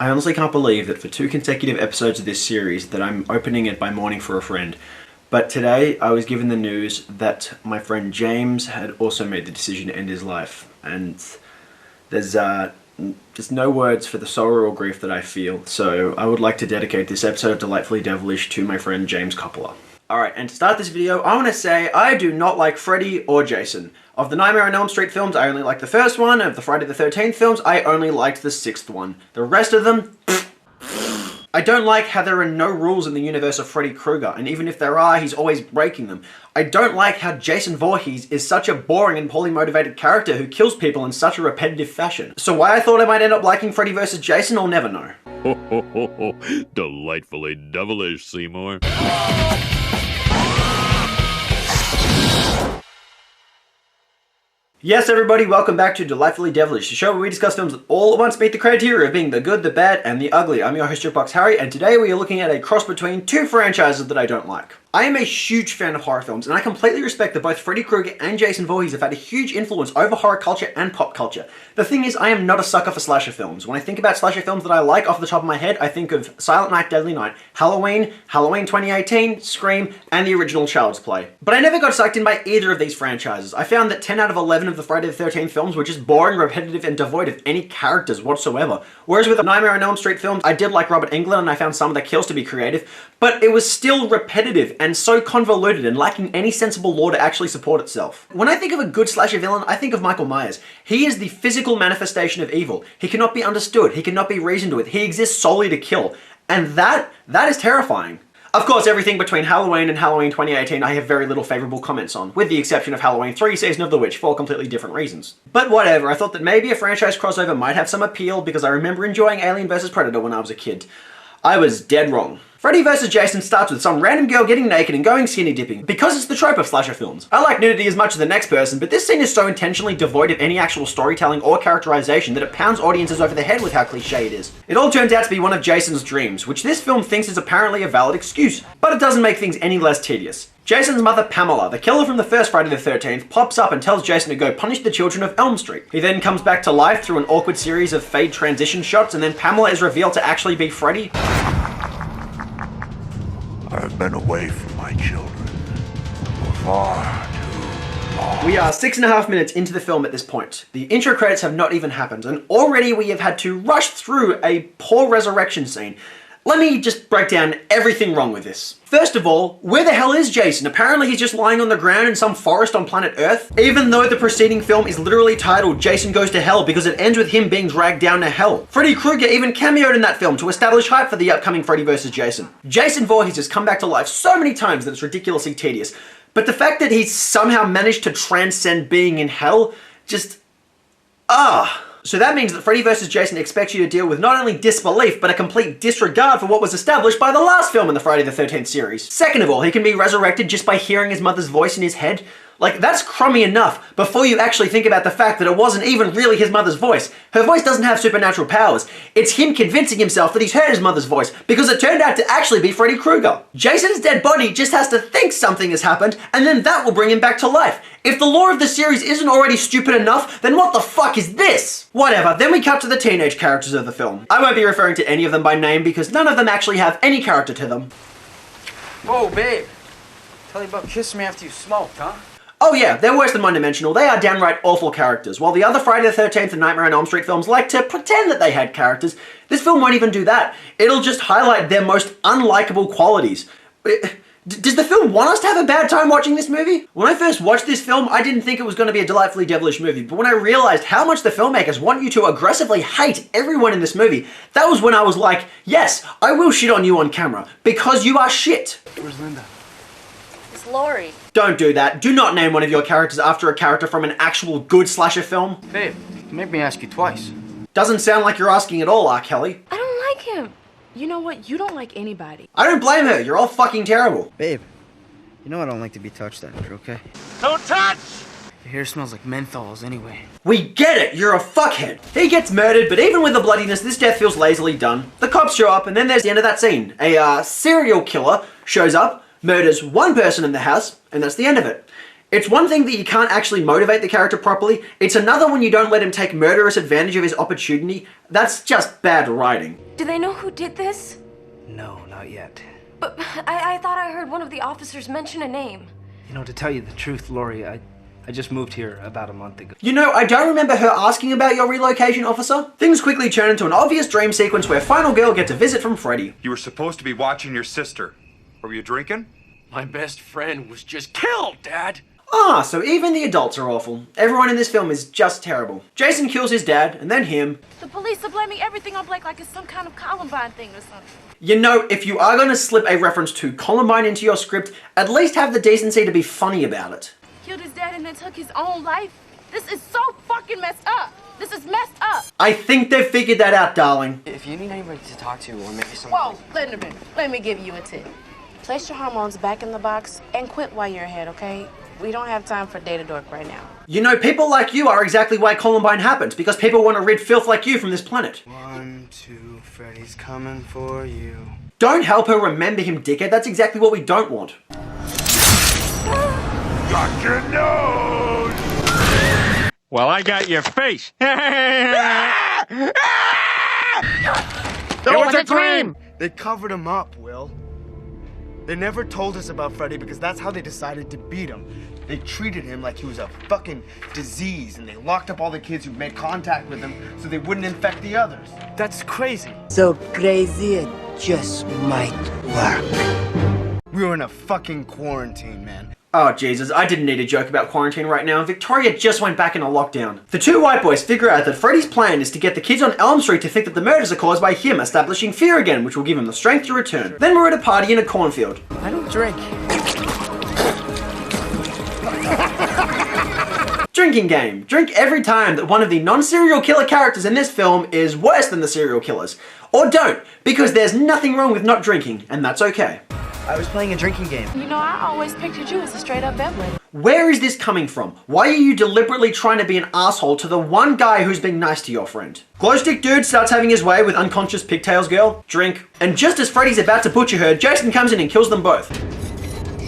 I honestly can't believe that for 2 consecutive episodes of this series that I'm opening it by mourning for a friend. But today I was given the news that my friend James had also made the decision to end his life. And there's just no words for the sorrow or grief that I feel. So I would like to dedicate this episode of Delightfully Devilish to my friend James Coppola. Alright, and to start this video, I want to say I do not like Freddy or Jason. Of the Nightmare on Elm Street films, I only liked the first one. Of the Friday the 13th films, I only liked the 6th one. The rest of them, I don't like how there are no rules in the universe of Freddy Krueger, and even if there are, he's always breaking them. I don't like how Jason Voorhees is such a boring and poorly motivated character who kills people in such a repetitive fashion. So why I thought I might end up liking Freddy vs. Jason, I'll never know. Ho ho ho ho, delightfully devilish, Seymour. Yes, everybody, welcome back to Delightfully Devilish, the show where we discuss films that all at once meet the criteria of being the good, the bad, and the ugly. I'm your host, Jukebox Harry, and today we are looking at a cross between 2 franchises that I don't like. I am a huge fan of horror films, and I completely respect that both Freddy Krueger and Jason Voorhees have had a huge influence over horror culture and pop culture. The thing is, I am not a sucker for slasher films. When I think about slasher films that I like off the top of my head, I think of Silent Night, Deadly Night, Halloween, Halloween 2018, Scream, and the original Child's Play. But I never got sucked in by either of these franchises. I found that 10 out of 11 of the Friday the 13th films were just boring, repetitive, and devoid of any characters whatsoever. Whereas with the Nightmare on Elm Street films, I did like Robert Englund and I found some of the kills to be creative, but it was still repetitive and so convoluted and lacking any sensible lore to actually support itself. When I think of a good slasher villain, I think of Michael Myers. He is the physical manifestation of evil. He cannot be understood. He cannot be reasoned with. He exists solely to kill. And that is terrifying. Of course, everything between Halloween and Halloween 2018 I have very little favourable comments on, with the exception of Halloween 3 Season of the Witch for completely different reasons. But whatever, I thought that maybe a franchise crossover might have some appeal because I remember enjoying Alien vs Predator when I was a kid. I was dead wrong. Freddy vs. Jason starts with some random girl getting naked and going skinny dipping, because it's the trope of slasher films. I like nudity as much as the next person, but this scene is so intentionally devoid of any actual storytelling or characterization that it pounds audiences over the head with how cliche it is. It all turns out to be one of Jason's dreams, which this film thinks is apparently a valid excuse, but it doesn't make things any less tedious. Jason's mother, Pamela, the killer from the first Friday the 13th, pops up and tells Jason to go punish the children of Elm Street. He then comes back to life through an awkward series of fade transition shots, and then Pamela is revealed to actually be Freddy. I've been away from my children for far too long. We are 6.5 minutes into the film at this point. The intro credits have not even happened, and already we have had to rush through a poor resurrection scene. Let me just break down everything wrong with this. First of all, where the hell is Jason? Apparently he's just lying on the ground in some forest on planet Earth, even though the preceding film is literally titled Jason Goes to Hell because it ends with him being dragged down to hell. Freddy Krueger even cameoed in that film to establish hype for the upcoming Freddy vs. Jason. Jason Voorhees has come back to life so many times that it's ridiculously tedious, but the fact that he's somehow managed to transcend being in hell, just... So that means that Freddy vs. Jason expects you to deal with not only disbelief, but a complete disregard for what was established by the last film in the Friday the 13th series. Second of all, he can be resurrected just by hearing his mother's voice in his head. Like, that's crummy enough before you actually think about the fact that it wasn't even really his mother's voice. Her voice doesn't have supernatural powers. It's him convincing himself that he's heard his mother's voice because it turned out to actually be Freddy Krueger. Jason's dead body just has to think something has happened, and then that will bring him back to life. If the lore of the series isn't already stupid enough, then what the fuck is this? Whatever, then we cut to the teenage characters of the film. I won't be referring to any of them by name because none of them actually have any character to them. Whoa, babe. Tell you about kissing me after you smoked, huh? Oh yeah, they're worse than one-dimensional. They are downright awful characters. While the other Friday the 13th and Nightmare on Elm Street films like to pretend that they had characters, this film won't even do that. It'll just highlight their most unlikable qualities. Does the film want us to have a bad time watching this movie? When I first watched this film, I didn't think it was going to be a delightfully devilish movie, but when I realized how much the filmmakers want you to aggressively hate everyone in this movie, that was when I was like, yes, I will shit on you on camera, because you are shit. Where's Linda? It's Lori. Don't do that. Do not name one of your characters after a character from an actual good slasher film. Babe, you made me ask you twice. Doesn't sound like you're asking at all, R. Kelly. I don't like him. You know what? You don't like anybody. I don't blame her. You're all fucking terrible. Babe, you know I don't like to be touched after, okay? Don't touch! Your hair smells like menthols anyway. We get it. You're a fuckhead. He gets murdered, but even with the bloodiness, this death feels lazily done. The cops show up, and then there's the end of that scene. A serial killer shows up, murders one person in the house, and that's the end of it. It's one thing that you can't actually motivate the character properly, it's another when you don't let him take murderous advantage of his opportunity. That's just bad writing. Do they know who did this? No, not yet. But I thought I heard one of the officers mention a name. You know, to tell you the truth, Lori, I just moved here about a month ago. You know, I don't remember her asking about your relocation, officer. Things quickly turn into an obvious dream sequence where Final Girl gets a visit from Freddy. You were supposed to be watching your sister. Were you drinking? My best friend was just killed, Dad. Ah, so even the adults are awful. Everyone in this film is just terrible. Jason kills his dad, and then him. The police are blaming everything on Blake like it's some kind of Columbine thing or something. You know, if you are gonna slip a reference to Columbine into your script, at least have the decency to be funny about it. Killed his dad and then took his own life. This is so fucking messed up. This is messed up. I think they've figured that out, darling. If you need anybody to talk to or maybe some... Whoa, let me give you a tip. Place your hormones back in the box and quit while you're ahead, okay? We don't have time for data dork right now. You know, people like you are exactly why Columbine happened, because people want to rid filth like you from this planet. 1, 2, Freddy's coming for you. Don't help her remember him, dickhead. That's exactly what we don't want. Got your nose! Well, I got your face. It was a dream. They covered him up, Will. They never told us about Freddy because that's how they decided to beat him. They treated him like he was a fucking disease, and they locked up all the kids who made contact with him so they wouldn't infect the others. That's crazy. So crazy it just might work. We were in a fucking quarantine, man. Oh Jesus, I didn't need a joke about quarantine right now. Victoria just went back into lockdown. The two white boys figure out that Freddy's plan is to get the kids on Elm Street to think that the murders are caused by him establishing fear again, which will give him the strength to return. Then we're at a party in a cornfield. I don't drink. Drinking game. Drink every time that one of the non-serial killer characters in this film is worse than the serial killers. Or don't, because there's nothing wrong with not drinking, and that's okay. I was playing a drinking game. You know, I always pictured you as a straight-up bedwetter. Where is this coming from? Why are you deliberately trying to be an asshole to the one guy who's being nice to your friend? Glowstick dude starts having his way with unconscious pigtails girl. Drink. And just as Freddy's about to butcher her, Jason comes in and kills them both.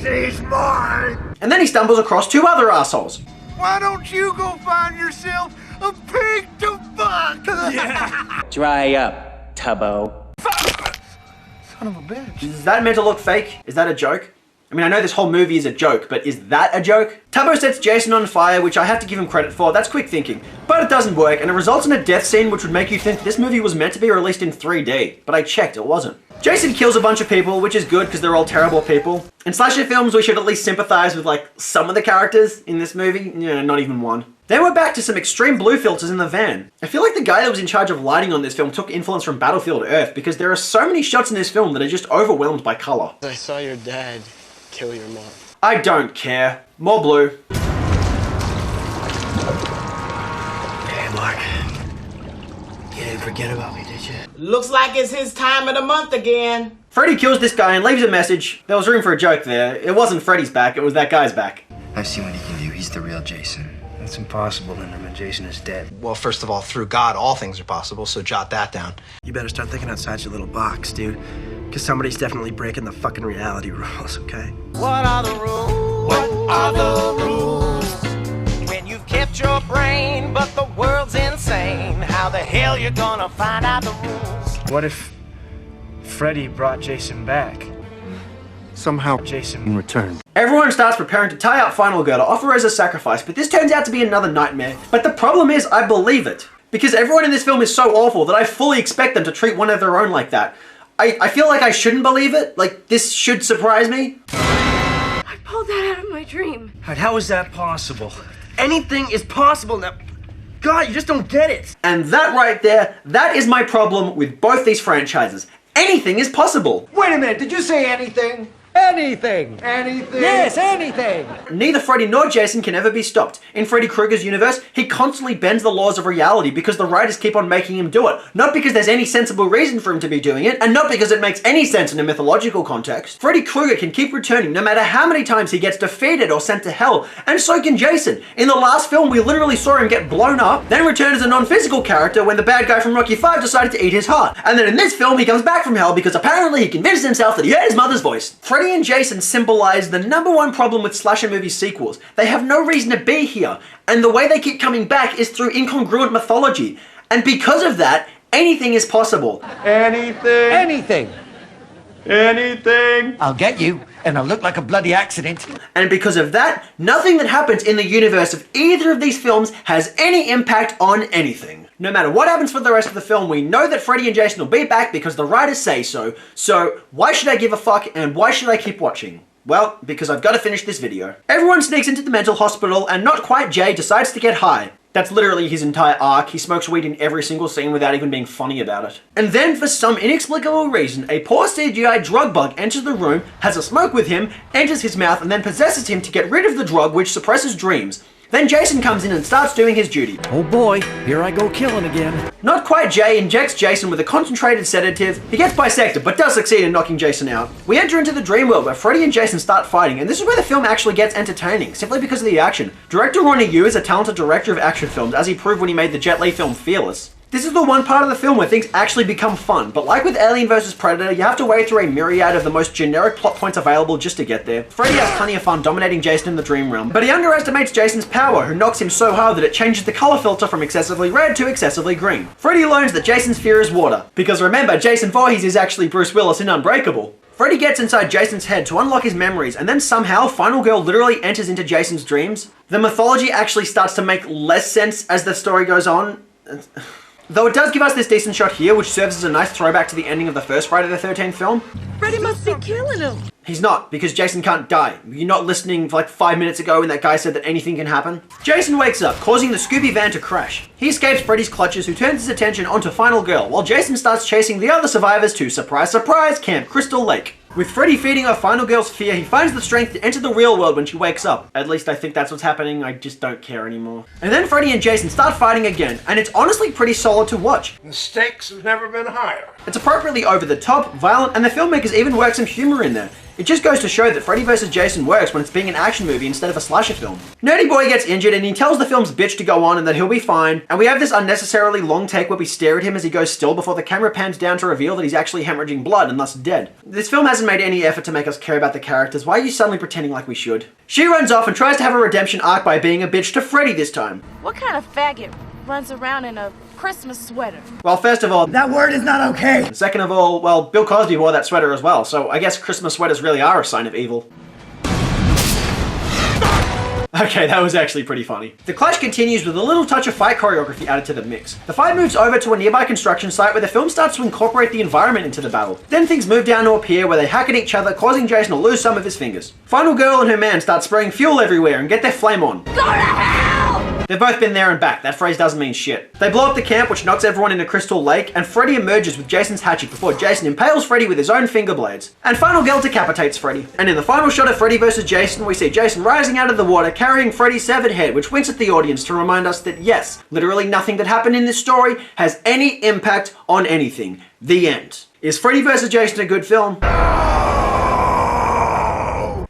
She's mine! And then he stumbles across two other assholes. Why don't you go find yourself a pig to fuck? Yeah. Dry up, Tubbo. Son of a bitch. Is that meant to look fake? Is that a joke? I mean, I know this whole movie is a joke, but is that a joke? Tubbo sets Jason on fire, which I have to give him credit for. That's quick thinking. But it doesn't work, and it results in a death scene which would make you think this movie was meant to be released in 3D. But I checked, it wasn't. Jason kills a bunch of people, which is good because they're all terrible people. In slasher films, we should at least sympathize with, like, some of the characters in this movie. Yeah, not even one. Then we're back to some extreme blue filters in the van. I feel like the guy that was in charge of lighting on this film took influence from Battlefield Earth because there are so many shots in this film that are just overwhelmed by color. I saw your dad kill your mom. I don't care. More blue. Hey, Mark. You didn't forget about me, did you? Looks like it's his time of the month again. Freddy kills this guy and leaves a message. There was room for a joke there. It wasn't Freddy's back, it was that guy's back. I've seen what he can do. He's the real Jason. That's impossible, Linderman. Jason is dead. Well, first of all, through God, all things are possible, so jot that down. You better start thinking outside your little box, dude. Because somebody's definitely breaking the fucking reality rules, okay? What are the rules? What are the rules? When you've kept your brain, but the world's insane, how the hell you gonna find out the rules? What if Freddy brought Jason back? Somehow Jason returned. Everyone starts preparing to tie up Final Girl to offer her as a sacrifice, but this turns out to be another nightmare. But the problem is, I believe it. Because everyone in this film is so awful that I fully expect them to treat one of their own like that. I feel like I shouldn't believe it. Like, this should surprise me. I pulled that out of my dream. How is that possible? Anything is possible now. God, you just don't get it. And that right there, that is my problem with both these franchises. Anything is possible. Wait a minute, did you say anything? Anything. Anything? Yes, anything. Neither Freddy nor Jason can ever be stopped. In Freddy Krueger's universe, he constantly bends the laws of reality because the writers keep on making him do it. Not because there's any sensible reason for him to be doing it, and not because it makes any sense in a mythological context. Freddy Krueger can keep returning no matter how many times he gets defeated or sent to hell, and so can Jason. In the last film, we literally saw him get blown up, then return as a non-physical character when the bad guy from Rocky V decided to eat his heart. And then in this film, he comes back from hell because apparently he convinced himself that he heard his mother's voice. Freddy and Jason symbolize the #1 problem with slasher movie sequels. They have no reason to be here, and the way they keep coming back is through incongruent mythology. And because of that, anything is possible. Anything. Anything. I'll get you, and I'll look like a bloody accident. And because of that, nothing that happens in the universe of either of these films has any impact on anything. No matter what happens for the rest of the film, we know that Freddy and Jason will be back because the writers say so. So why should I give a fuck and why should I keep watching? Well, because I've got to finish this video. Everyone sneaks into the mental hospital and not quite Jay decides to get high. That's literally his entire arc. He smokes weed in every single scene without even being funny about it. And then, for some inexplicable reason, a poor CGI drug bug enters the room, has a smoke with him, enters his mouth, and then possesses him to get rid of the drug which suppresses dreams. Then Jason comes in and starts doing his duty. Oh boy, here I go killing again. Not quite Jay injects Jason with a concentrated sedative. He gets bisected, but does succeed in knocking Jason out. We enter into the dream world where Freddy and Jason start fighting, and this is where the film actually gets entertaining, simply because of the action. Director Ronny Yu is a talented director of action films, as he proved when he made the Jet Li film Fearless. This is the one part of the film where things actually become fun, but like with Alien vs Predator, you have to wade through a myriad of the most generic plot points available just to get there. Freddy has plenty of fun dominating Jason in the dream realm, but he underestimates Jason's power, who knocks him so hard that it changes the color filter from excessively red to excessively green. Freddy learns that Jason's fear is water, because remember, Jason Voorhees is actually Bruce Willis in Unbreakable. Freddy gets inside Jason's head to unlock his memories, and then somehow Final Girl literally enters into Jason's dreams. The mythology actually starts to make less sense as the story goes on. Though it does give us this decent shot here, which serves as a nice throwback to the ending of the first Friday the 13th film. Freddy must be killing him. He's not, because Jason can't die. You're not listening like 5 minutes ago when that guy said that anything can happen? Jason wakes up, causing the Scooby van to crash. He escapes Freddy's clutches, who turns his attention onto Final Girl, while Jason starts chasing the other survivors to, surprise surprise, Camp Crystal Lake. With Freddy feeding off Final Girl's fear, he finds the strength to enter the real world when she wakes up. At least I think that's what's happening, I just don't care anymore. And then Freddy and Jason start fighting again, and it's honestly pretty solid to watch. The stakes have never been higher. It's appropriately over the top, violent, and the filmmakers even work some humor in there. It just goes to show that Freddy vs. Jason works when it's being an action movie instead of a slasher film. Nerdy Boy gets injured and he tells the film's bitch to go on and that he'll be fine, and we have this unnecessarily long take where we stare at him as he goes still before the camera pans down to reveal that he's actually hemorrhaging blood and thus dead. This film hasn't made any effort to make us care about the characters. Why are you suddenly pretending like we should? She runs off and tries to have a redemption arc by being a bitch to Freddy this time. What kind of faggot runs around in a Christmas sweater? Well, first of all, That word is not okay. second of all, well, Bill Cosby wore that sweater as well, so I guess Christmas sweaters really are a sign of evil. Okay, that was actually pretty funny. The clash continues with a little touch of fight choreography added to the mix. The fight moves over to a nearby construction site where the film starts to incorporate the environment into the battle. Then things move down to a pier where they hack at each other, causing Jason to lose some of his fingers. Final Girl and her man start spraying fuel everywhere and get their flame on. Go to hell! They've both been there and back. That phrase doesn't mean shit. They blow up the camp, which knocks everyone into Crystal Lake, and Freddy emerges with Jason's hatchet before Jason impales Freddy with his own finger blades. And Final Girl decapitates Freddy. And in the final shot of Freddy vs. Jason, we see Jason rising out of the water carrying Freddy's severed head, which winks at the audience to remind us that yes, literally nothing that happened in this story has any impact on anything. The end. Is Freddy vs. Jason a good film?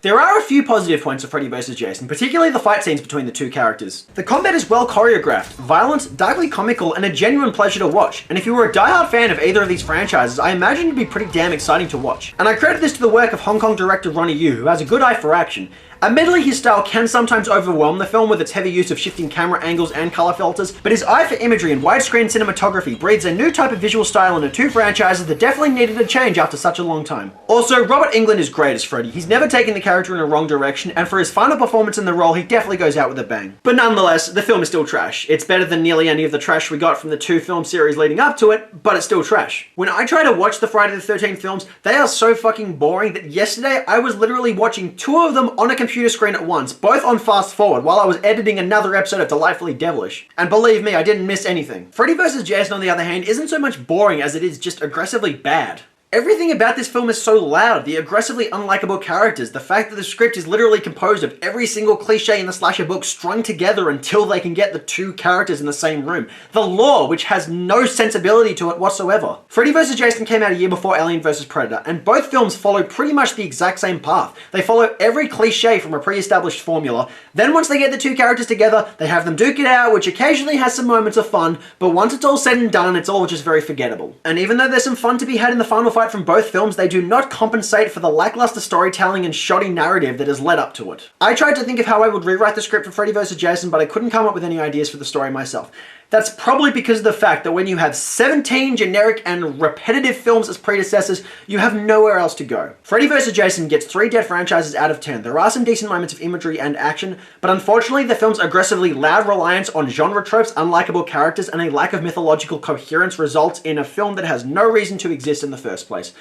There are a few positive points of Freddy vs. Jason, particularly the fight scenes between the two characters. The combat is well choreographed, violent, darkly comical, and a genuine pleasure to watch. And if you were a diehard fan of either of these franchises, I imagine it'd be pretty damn exciting to watch. And I credit this to the work of Hong Kong director Ronny Yu, who has a good eye for action. Admittedly, his style can sometimes overwhelm the film with its heavy use of shifting camera angles and color filters, but his eye for imagery and widescreen cinematography breeds a new type of visual style into two franchises that definitely needed a change after such a long time. Also, Robert Englund is great as Freddy. He's never taken the character in a wrong direction, and for his final performance in the role, he definitely goes out with a bang. But nonetheless, the film is still trash. It's better than nearly any of the trash we got from the two film series leading up to it, but it's still trash. When I try to watch the Friday the 13th films, they are so fucking boring that yesterday I was literally watching two of them on a computer screen at once, both on fast forward, while I was editing another episode of Delightfully Devilish. And believe me, I didn't miss anything. Freddy vs. Jason, on the other hand, isn't so much boring as it is just aggressively bad. Everything about this film is so loud, the aggressively unlikable characters, the fact that the script is literally composed of every single cliche in the slasher book strung together until they can get the two characters in the same room, the lore, which has no sensibility to it whatsoever. Freddy vs. Jason came out a year before Alien vs. Predator, and both films follow pretty much the exact same path. They follow every cliche from a pre-established formula, then once they get the two characters together, they have them duke it out, which occasionally has some moments of fun, but once it's all said and done, it's all just very forgettable. And even though there's some fun to be had in the final fight from both films, they do not compensate for the lackluster storytelling and shoddy narrative that has led up to it. I tried to think of how I would rewrite the script for Freddy vs. Jason, but I couldn't come up with any ideas for the story myself. That's probably because of the fact that when you have 17 generic and repetitive films as predecessors, you have nowhere else to go. Freddy vs. Jason gets 3 dead franchises out of 10. There are some decent moments of imagery and action, but unfortunately the film's aggressively loud reliance on genre tropes, unlikable characters, and a lack of mythological coherence results in a film that has no reason to exist in the first place.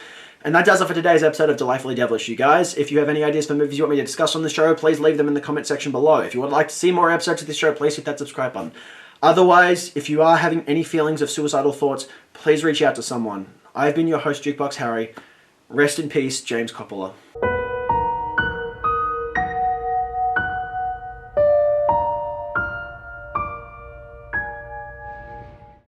And that does it for today's episode of Delightfully Devilish, you guys. If you have any ideas for movies you want me to discuss on the show, please leave them in the comment section below. If you would like to see more episodes of this show, please hit that subscribe button. Otherwise, if you are having any feelings of suicidal thoughts, please reach out to someone. I've been your host, Jukebox Harry. Rest in peace, James Coppola.